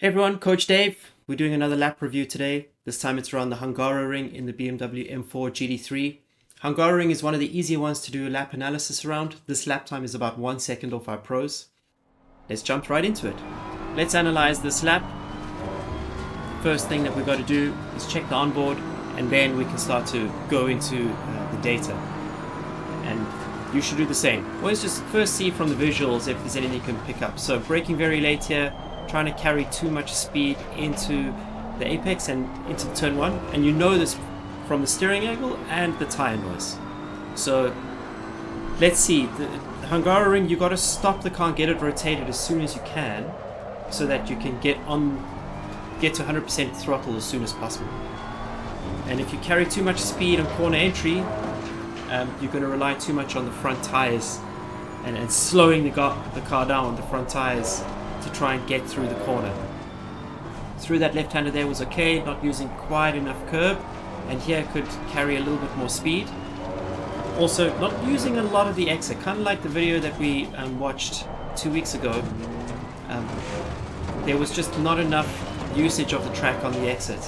Hey everyone, Coach Dave. We're doing another lap review today. This time it's around the Hungaroring in the BMW M4 GT3. Hungaroring is one of the easier ones to do a lap analysis around. This lap time is about 1 second off our pros. Let's jump right into it. Let's analyze this lap. First thing that we've got to do is check the onboard, and then we can start to go into the data. And you should do the same. Always just first see from the visuals if there's anything you can pick up. So braking very late here, trying to carry too much speed into the apex and into turn one, and you know this from the steering angle and the tire noise. So let's see, the Hungaroring, you got to stop the car and get it rotated as soon as you can, so that you can get to 100% throttle as soon as possible. And if you carry too much speed on corner entry, you're going to rely too much on the front tires and slowing the car down, the front tires, to try and get through the corner. Through that left-hander there was okay, not using quite enough curb, and here could carry a little bit more speed. Also, not using a lot of the exit, kind of like the video that we watched 2 weeks ago. There was just not enough usage of the track on the exit.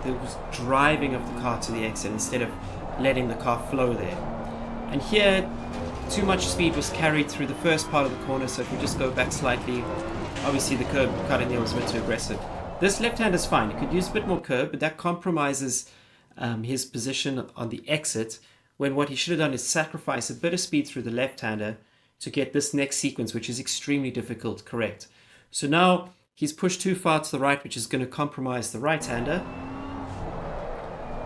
There was driving of the car to the exit instead of letting the car flow there. And here, too much speed was carried through the first part of the corner, so if we just go back slightly, obviously the curb cutting there was a bit too aggressive. This left-hander is fine. You could use a bit more curb, but that compromises his position on the exit, when what he should have done is sacrifice a bit of speed through the left-hander to get this next sequence, which is extremely difficult, correct. So now he's pushed too far to the right, which is going to compromise the right-hander,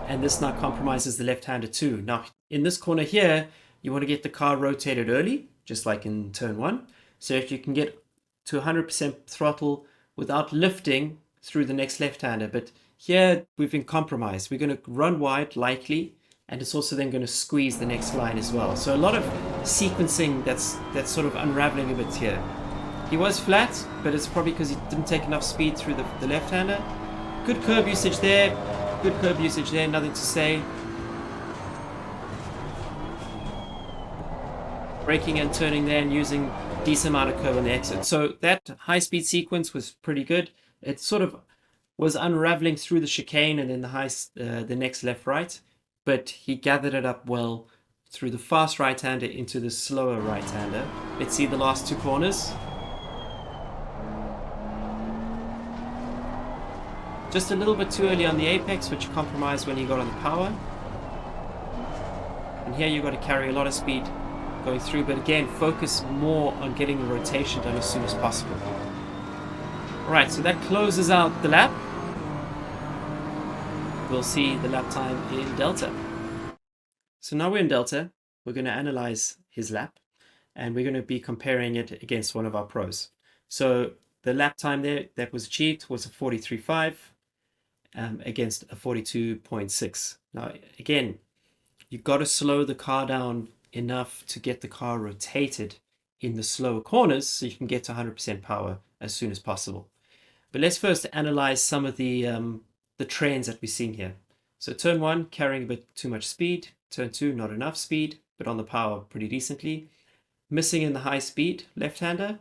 and this now compromises the left-hander too. Now in this corner here, you want to get the car rotated early, just like in turn one. So if you can get to 100% throttle without lifting through the next left-hander. But here we've been compromised. We're going to run wide likely, and it's also then going to squeeze the next line as well. So a lot of sequencing that's sort of unraveling a bit here. He was flat, but it's probably because he didn't take enough speed through the left-hander. Good curb usage there. Good curb usage there, nothing to say. Braking and turning there and using decent amount of curb on the exit. So that high-speed sequence was pretty good. It sort of was unraveling through the chicane and then the next left-right, but he gathered it up well through the fast right-hander into the slower right-hander. Let's see the last two corners. Just a little bit too early on the apex, which compromised when he got on the power. And here you've got to carry a lot of speed going through, but again, focus more on getting the rotation done as soon as possible. Alright, so that closes out the lap. We'll see the lap time in Delta. So now we're in Delta. We're going to analyze his lap, and we're going to be comparing it against one of our pros. So the lap time there that was achieved was a 43.5 against a 42.6. Now again, you've got to slow the car down enough to get the car rotated in the slower corners so you can get to 100% power as soon as possible. But let's first analyze some of the trends that we've seen here. So turn one, carrying a bit too much speed. Turn two, not enough speed, but on the power pretty decently. Missing in the high speed, left-hander.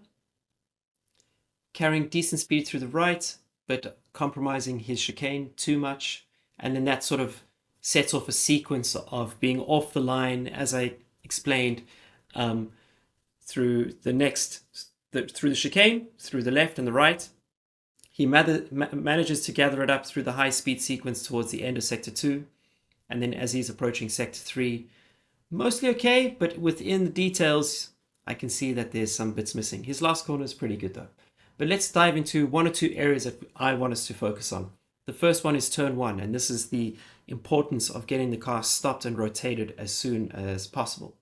Carrying decent speed through the right, but compromising his chicane too much. And then that sort of sets off a sequence of being off the line, as I explained, through the chicane, through the left and the right. He manages to gather it up through the high speed sequence towards the end of sector 2, and then as he's approaching sector 3, mostly okay, but within the details I can see that there's some bits missing. His last corner is pretty good though. But let's dive into one or two areas that I want us to focus on. The first one is turn one, and this is the importance of getting the car stopped and rotated as soon as possible.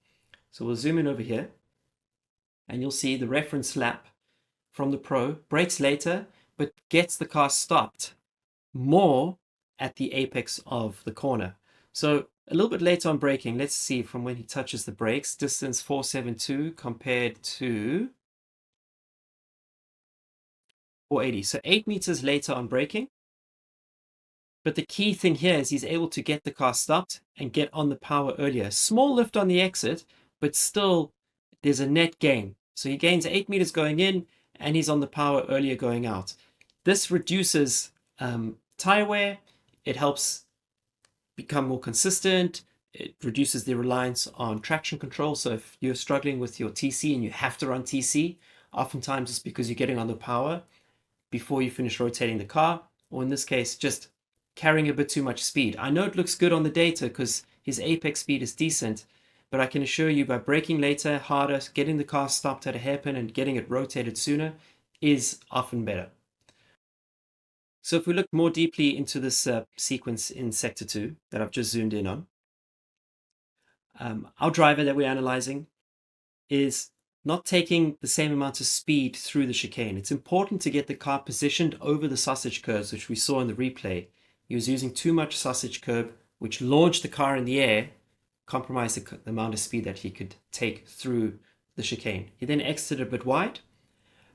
So we'll zoom in over here, and you'll see the reference lap from the Pro, brakes later, but gets the car stopped more at the apex of the corner. So a little bit later on braking, let's see from when he touches the brakes, distance 472 compared to 480. So 8 meters later on braking. But the key thing here is he's able to get the car stopped and get on the power earlier. Small lift on the exit, but still there's a net gain. So he gains 8 meters going in, and he's on the power earlier going out. This reduces tire wear. It helps become more consistent. It reduces the reliance on traction control. So if you're struggling with your TC and you have to run TC, oftentimes it's because you're getting on the power before you finish rotating the car, or in this case, just carrying a bit too much speed. I know it looks good on the data because his apex speed is decent, but I can assure you by braking later, harder, getting the car stopped at a hairpin and getting it rotated sooner is often better. So if we look more deeply into this sequence in Sector 2 that I've just zoomed in on, our driver that we're analyzing is not taking the same amount of speed through the chicane. It's important to get the car positioned over the sausage curves, which we saw in the replay. He was using too much sausage curve, which launched the car in the air, compromised the amount of speed that he could take through the chicane. He then exited a bit wide,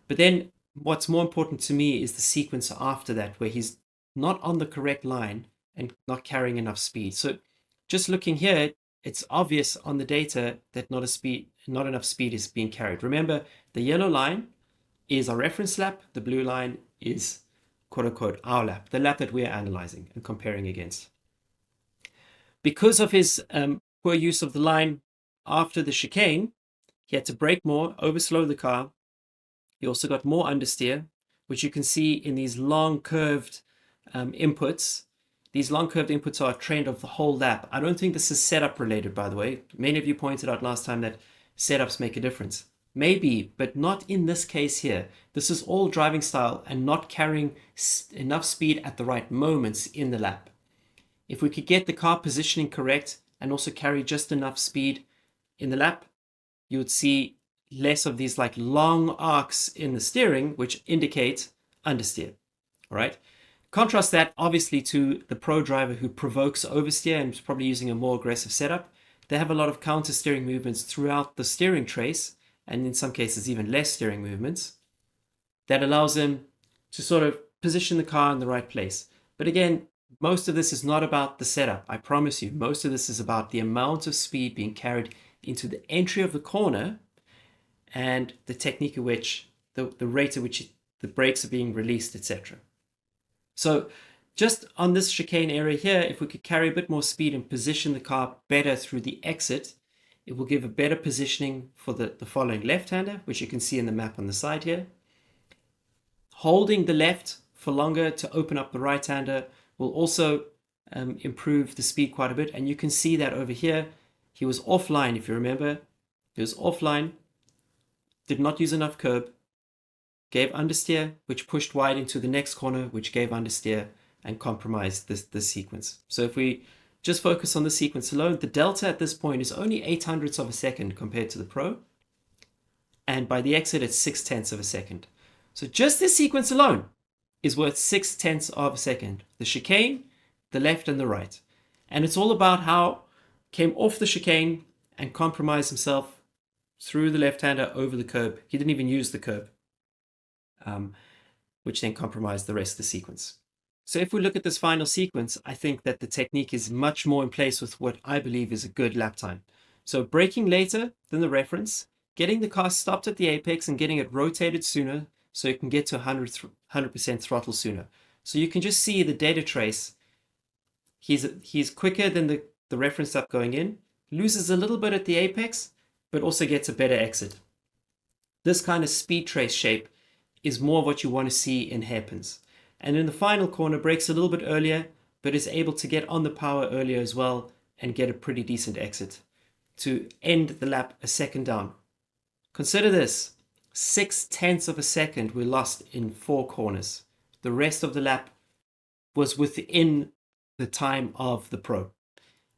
but then what's more important to me is the sequence after that, where he's not on the correct line and not carrying enough speed. So just looking here, it's obvious on the data that not enough speed is being carried. Remember, the yellow line is our reference lap. The blue line is quote unquote our lap, the lap that we're analyzing and comparing against. Because of his poor use of the line after the chicane, he had to brake more, overslow the car. He also got more understeer, which you can see in these long curved inputs. These long curved inputs are a trend of the whole lap. I don't think this is setup related, by the way. Many of you pointed out last time that setups make a difference. Maybe, but not in this case here. This is all driving style and not carrying enough speed at the right moments in the lap. If we could get the car positioning correct and also carry just enough speed in the lap, you would see less of these like long arcs in the steering, which indicate understeer. All right. Contrast that obviously to the pro driver who provokes oversteer and is probably using a more aggressive setup. They have a lot of counter steering movements throughout the steering trace, and in some cases even less steering movements. That allows them to sort of position the car in the right place. But again, most of this is not about the setup. I promise you, most of this is about the amount of speed being carried into the entry of the corner and the technique at which, the rate at which the brakes are being released, etc. So just on this chicane area here, if we could carry a bit more speed and position the car better through the exit, it will give a better positioning for the following left-hander, which you can see in the map on the side here. Holding the left for longer to open up the right-hander will also improve the speed quite a bit. And you can see that over here, he was offline, if you remember. He was offline, did not use enough curb, gave understeer, which pushed wide into the next corner, which gave understeer and compromised this sequence. So if we just focus on the sequence alone, the delta at this point is only 0.08 of a second compared to the Pro. And by the exit, it's 0.6 of a second. So just this sequence alone is worth 0.6 of a second. The chicane, the left and the right. And it's all about how came off the chicane and compromised himself through the left-hander over the curb. He didn't even use the curb, which then compromised the rest of the sequence. So if we look at this final sequence, I think that the technique is much more in place with what I believe is a good lap time. So braking later than the reference, getting the car stopped at the apex and getting it rotated sooner so it can get to 100% throttle sooner. So you can just see the data trace. He's quicker than the reference lap going in, loses a little bit at the apex, but also gets a better exit. This kind of speed trace shape is more of what you want to see in hairpins. And in the final corner, brakes a little bit earlier, but is able to get on the power earlier as well and get a pretty decent exit to end the lap a second down. Consider this, 0.6 of a second we lost in 4 corners. The rest of the lap was within the time of the Pro.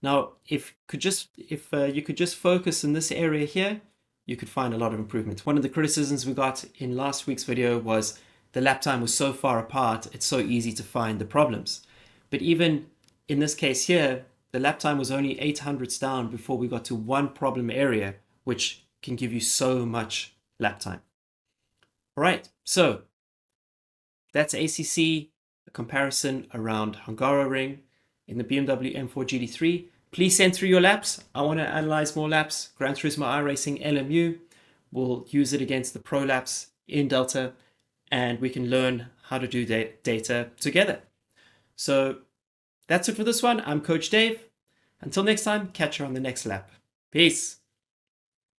Now, if you could just focus in this area here, you could find a lot of improvements. One of the criticisms we got in last week's video was the lap time was so far apart, it's so easy to find the problems. But even in this case here, the lap time was only 0.08 down before we got to one problem area, which can give you so much lap time. All right, so that's ACC, a comparison around Hungaroring in the BMW M4 GT3. Please send through your laps. I want to analyze more laps. Gran Turismo iRacing LMU. We'll use it against the Pro laps in Delta, and we can learn how to do data together. So that's it for this one. I'm Coach Dave. Until next time, catch you on the next lap. Peace.